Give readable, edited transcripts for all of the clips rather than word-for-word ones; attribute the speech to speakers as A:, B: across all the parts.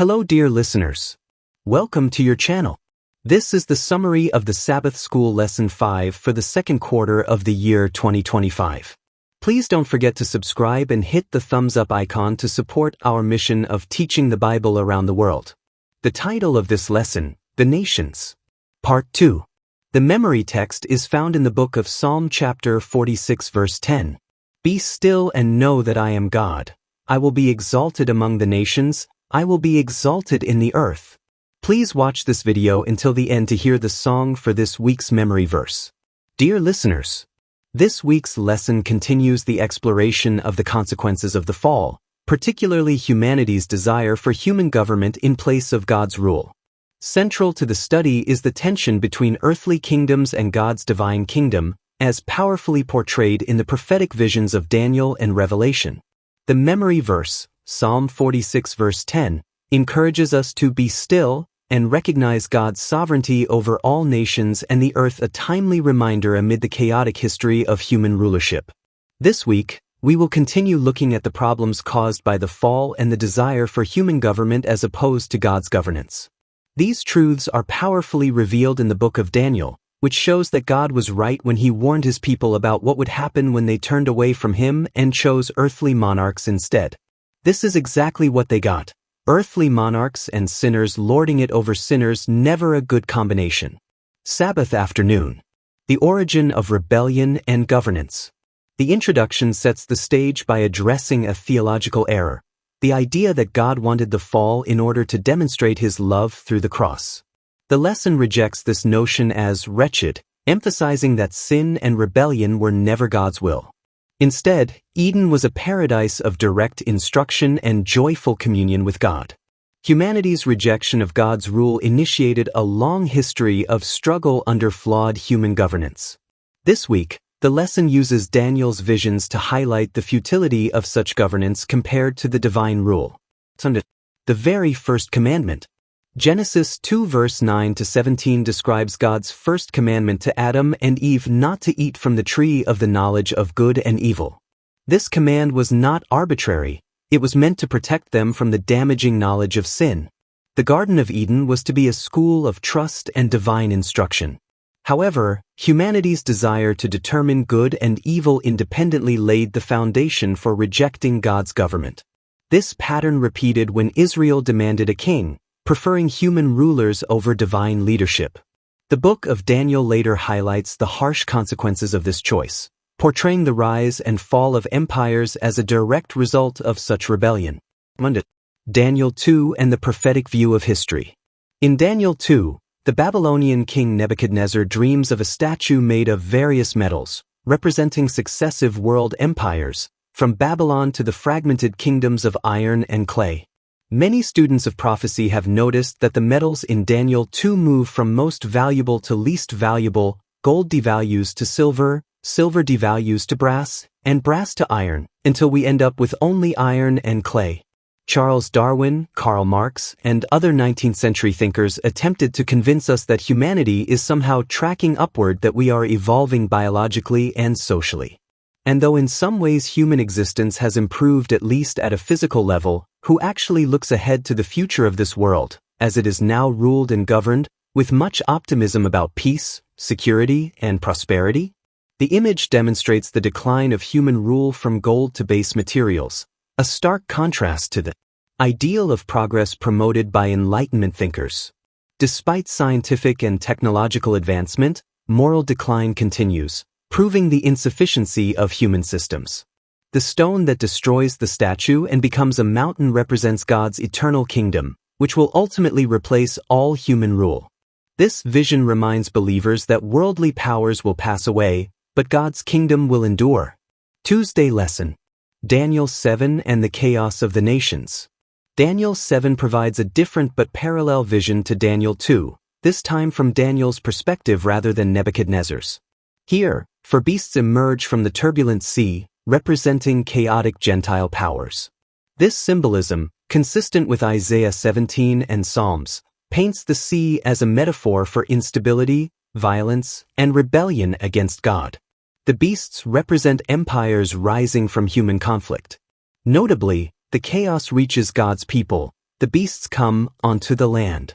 A: Hello dear listeners. Welcome to your channel. This is the summary of the Sabbath School Lesson 5 for the second quarter of the year 2025. Please don't forget to subscribe and hit the thumbs up icon to support our mission of teaching the Bible around the world. The title of this lesson, The Nations. Part 2. The memory text is found in the book of Psalm chapter 46 verse 10. Be still and know that I am God. I will be exalted among the nations. I will be exalted in the earth. Please watch this video until the end to hear the song for this week's memory verse. Dear listeners, this week's lesson continues the exploration of the consequences of the fall, particularly humanity's desire for human government in place of God's rule. Central to the study is the tension between earthly kingdoms and God's divine kingdom, as powerfully portrayed in the prophetic visions of Daniel and Revelation. The memory verse, Psalm 46 verse 10, encourages us to be still and recognize God's sovereignty over all nations and the earth, a timely reminder amid the chaotic history of human rulership. This week, we will continue looking at the problems caused by the fall and the desire for human government as opposed to God's governance. These truths are powerfully revealed in the book of Daniel, which shows that God was right when he warned his people about what would happen when they turned away from him and chose earthly monarchs instead. This is exactly what they got. Earthly monarchs and sinners lording it over sinners, never a good combination. Sabbath afternoon. The origin of rebellion and governance. The introduction sets the stage by addressing a theological error, the idea that God wanted the fall in order to demonstrate his love through the cross. The lesson rejects this notion as wretched, emphasizing that sin and rebellion were never God's will. Instead, Eden was a paradise of direct instruction and joyful communion with God. Humanity's rejection of God's rule initiated a long history of struggle under flawed human governance. This week, the lesson uses Daniel's visions to highlight the futility of such governance compared to the divine rule. The very first commandment. Genesis 2 verse 9 to 17 describes God's first commandment to Adam and Eve not to eat from the tree of the knowledge of good and evil. This command was not arbitrary, it was meant to protect them from the damaging knowledge of sin. The Garden of Eden was to be a school of trust and divine instruction. However, humanity's desire to determine good and evil independently laid the foundation for rejecting God's government. This pattern repeated when Israel demanded a king, preferring human rulers over divine leadership. The book of Daniel later highlights the harsh consequences of this choice, portraying the rise and fall of empires as a direct result of such rebellion. Daniel 2 and the prophetic view of history. In Daniel 2, the Babylonian king Nebuchadnezzar dreams of a statue made of various metals, representing successive world empires, from Babylon to the fragmented kingdoms of iron and clay. Many students of prophecy have noticed that the metals in Daniel 2 move from most valuable to least valuable, gold devalues to silver, silver devalues to brass, and brass to iron, until we end up with only iron and clay. Charles Darwin, Karl Marx, and other 19th century thinkers attempted to convince us that humanity is somehow tracking upward, that we are evolving biologically and socially. And though in some ways human existence has improved, at least at a physical level, who actually looks ahead to the future of this world, as it is now ruled and governed, with much optimism about peace, security, and prosperity? The image demonstrates the decline of human rule from gold to base materials, a stark contrast to the ideal of progress promoted by Enlightenment thinkers. Despite scientific and technological advancement, moral decline continues, proving the insufficiency of human systems. The stone that destroys the statue and becomes a mountain represents God's eternal kingdom, which will ultimately replace all human rule. This vision reminds believers that worldly powers will pass away, but God's kingdom will endure. Tuesday lesson. Daniel 7 and the chaos of the nations. Daniel 7 provides a different but parallel vision to Daniel 2, this time from Daniel's perspective rather than Nebuchadnezzar's. Here, four beasts emerge from the turbulent sea, representing chaotic Gentile powers. This symbolism, consistent with Isaiah 17 and Psalms, paints the sea as a metaphor for instability, violence, and rebellion against God. The beasts represent empires rising from human conflict. Notably, the chaos reaches God's people, the beasts come onto the land.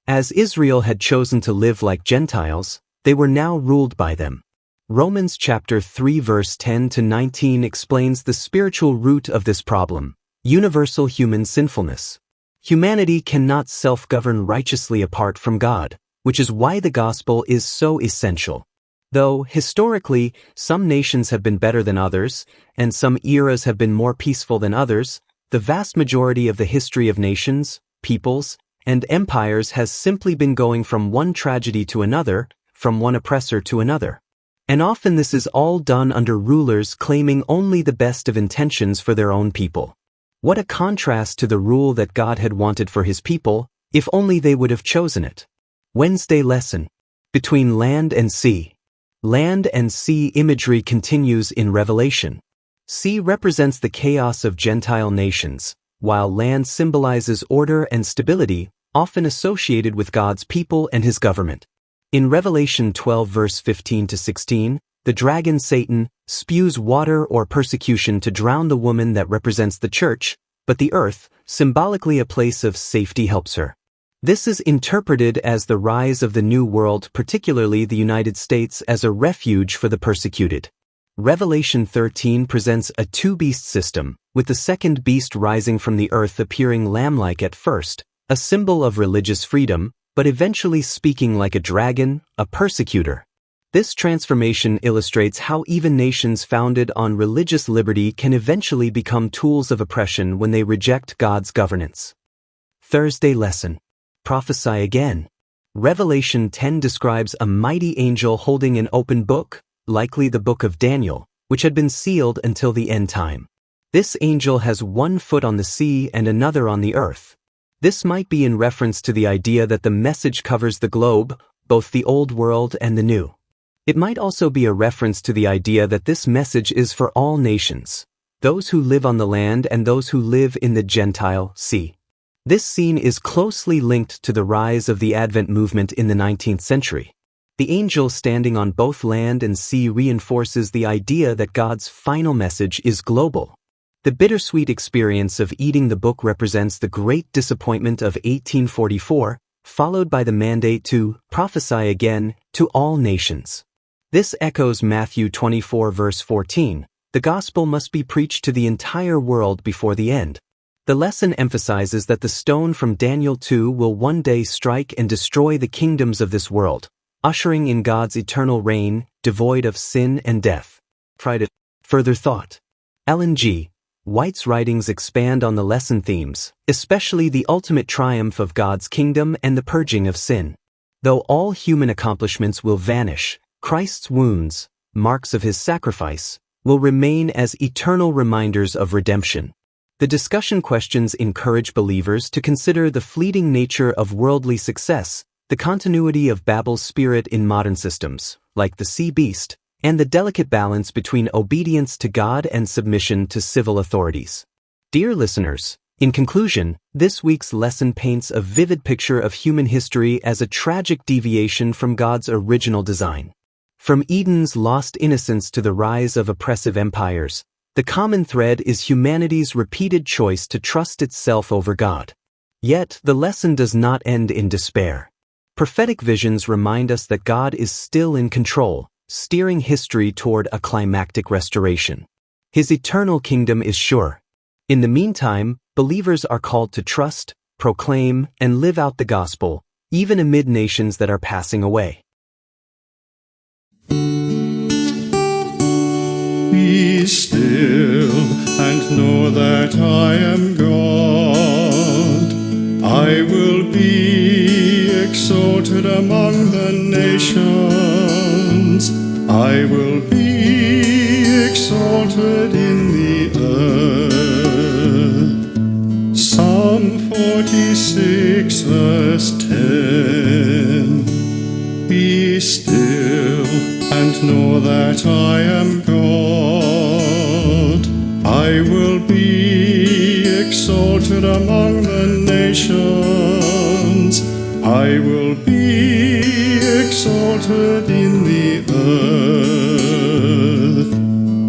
A: As Israel had chosen to live like Gentiles, they were now ruled by them. Romans chapter 3 verse 10 to 19 explains the spiritual root of this problem: universal human sinfulness. Humanity cannot self-govern righteously apart from God, which is why the gospel is so essential. Though, historically, some nations have been better than others, and some eras have been more peaceful than others, the vast majority of the history of nations, peoples, and empires has simply been going from one tragedy to another, from one oppressor to another. And often this is all done under rulers claiming only the best of intentions for their own people. What a contrast to the rule that God had wanted for his people, if only they would have chosen it. Wednesday lesson. Between land and sea. Land and sea imagery continues in Revelation. Sea represents the chaos of Gentile nations, while land symbolizes order and stability, often associated with God's people and his government. In Revelation 12 verse 15 to 16, the dragon Satan spews water or persecution to drown the woman that represents the church, but the earth, symbolically a place of safety, helps her. This is interpreted as the rise of the New World, particularly the United States, as a refuge for the persecuted. Revelation 13 presents a two-beast system, with the second beast rising from the earth appearing lamb-like at first, a symbol of religious freedom, but eventually speaking like a dragon, a persecutor. This transformation illustrates how even nations founded on religious liberty can eventually become tools of oppression when they reject God's governance. Thursday lesson. Prophesy again. Revelation 10 describes a mighty angel holding an open book, likely the book of Daniel, which had been sealed until the end time. This angel has one foot on the sea and another on the earth. This might be in reference to the idea that the message covers the globe, both the old world and the new. It might also be a reference to the idea that this message is for all nations, those who live on the land and those who live in the Gentile sea. This scene is closely linked to the rise of the Advent movement in the 19th century. The angel standing on both land and sea reinforces the idea that God's final message is global. The bittersweet experience of eating the book represents the great disappointment of 1844, followed by the mandate to prophesy again to all nations. This echoes Matthew 24 verse 14. The gospel must be preached to the entire world before the end. The lesson emphasizes that the stone from Daniel 2 will one day strike and destroy the kingdoms of this world, ushering in God's eternal reign, devoid of sin and death. Further thought. Ellen G. White's writings expand on the lesson themes, especially the ultimate triumph of God's kingdom and the purging of sin. Though all human accomplishments will vanish, Christ's wounds, marks of his sacrifice, will remain as eternal reminders of redemption. The discussion questions encourage believers to consider the fleeting nature of worldly success, the continuity of Babel's spirit in modern systems, like the sea beast, and the delicate balance between obedience to God and submission to civil authorities. Dear listeners, in conclusion, this week's lesson paints a vivid picture of human history as a tragic deviation from God's original design. From Eden's lost innocence to the rise of oppressive empires, the common thread is humanity's repeated choice to trust itself over God. Yet, the lesson does not end in despair. Prophetic visions remind us that God is still in control, steering history toward a climactic restoration. His eternal kingdom is sure. In the meantime, believers are called to trust, proclaim, and live out the gospel, even amid nations that are passing away.
B: Be still and know that I am God. I will be exalted among the nations. I will be exalted in the earth. Psalm 46 verse 10. Be still and know that I am God. I will be exalted among the nations. I will be exalted in the earth.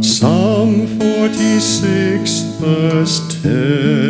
B: Psalm 46 verse 10.